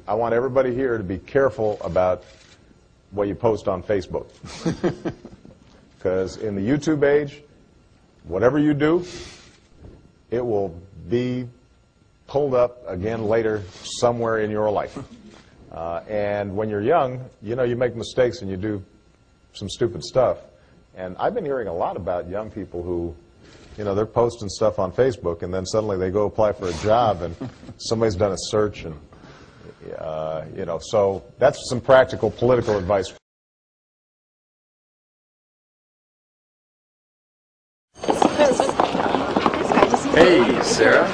I want everybody here to be careful about what you post on Facebook. Because in the YouTube age, whatever you do, it will be pulled up again later somewhere in your life. And when you're young, you know, you make mistakes and you do some stupid stuff. And I've been hearing a lot about young people who, you know, they're posting stuff on Facebook and then suddenly they go apply for a job and somebody's done a search and, you know, so that's some practical political advice. Hey, Sarah.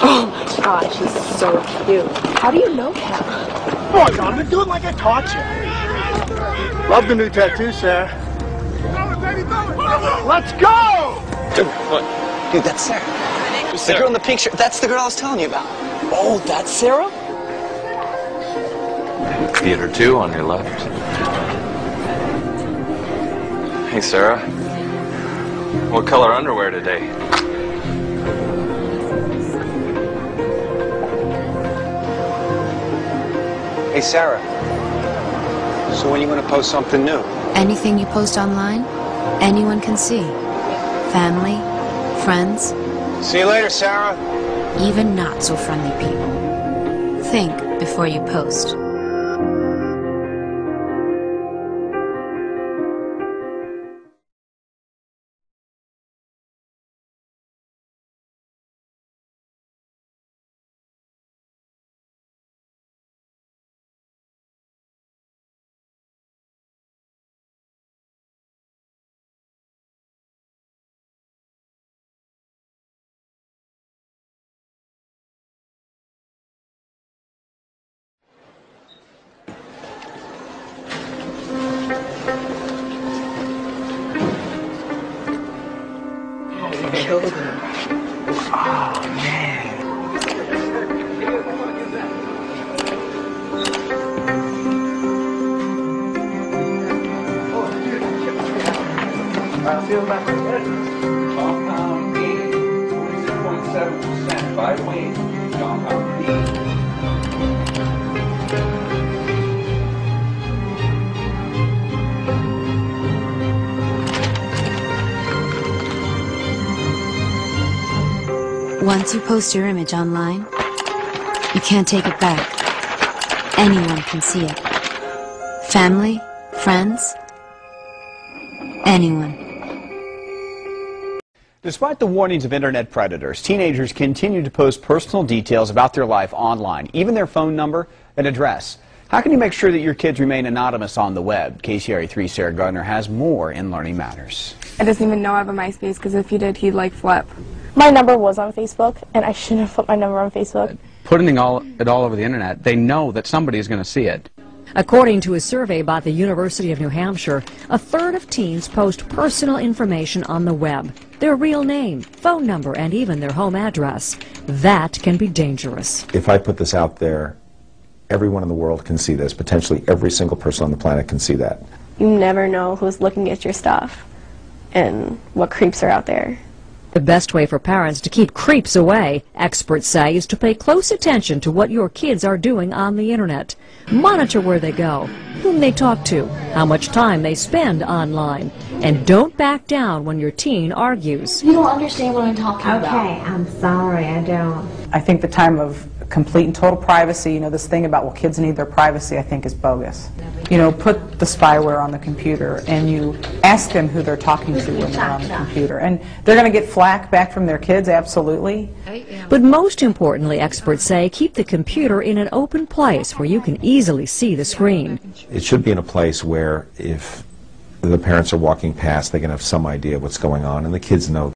Oh my God, she's so cute. How do you know him? Oh, Jonathan, do it like I taught you. Love the new tattoo, Sarah. Let's go! Dude, what? Dude, that's Sarah. The girl in the pink shirt. That's the girl I was telling you about. Oh, that's Sarah? Theater 2 on your left. Hey, Sarah. What color underwear today? Hey, Sarah. So when are you going to post something new? Anything you post online, anyone can see. Family, friends. See you later, Sarah. Even not so friendly people. Think before you post. Killed him. Oh, man. I feel like compound A, 26.7% by weight. Compound B. Once you post your image online, you can't take it back. Anyone can see it. Family, friends, anyone. Despite the warnings of internet predators, teenagers continue to post personal details about their life online, even their phone number and address. How can you make sure that your kids remain anonymous on the web? KCRA3 Sarah Gardner has more in Learning Matters. I doesn't even know I have a MySpace because if he did, he'd like flip. My number was on Facebook, and I shouldn't have put my number on Facebook. Putting it all over the internet, they know that somebody is going to see it. According to a survey by the University of New Hampshire, a third of teens post personal information on the web. Their real name, phone number, and even their home address. That can be dangerous. If I put this out there, everyone in the world can see this. Potentially every single person on the planet can see that. You never know who's looking at your stuff and what creeps are out there. The best way for parents to keep creeps away, experts say, is to pay close attention to what your kids are doing on the internet. Monitor where they go, whom they talk to, how much time they spend online, and don't back down when your teen argues. You don't understand what I'm talking about. Okay, I'm sorry, I don't. I think the time of complete and total privacy, you know, this thing about, well, kids need their privacy, I think is bogus. You know, put the spyware on the computer and you ask them who they're talking to when they're on the computer. And they're going to get flack back from their kids, absolutely. But most importantly, experts say, keep the computer in an open place where you can easily see the screen. It should be in a place where if the parents are walking past, they can have some idea of what's going on, and the kids know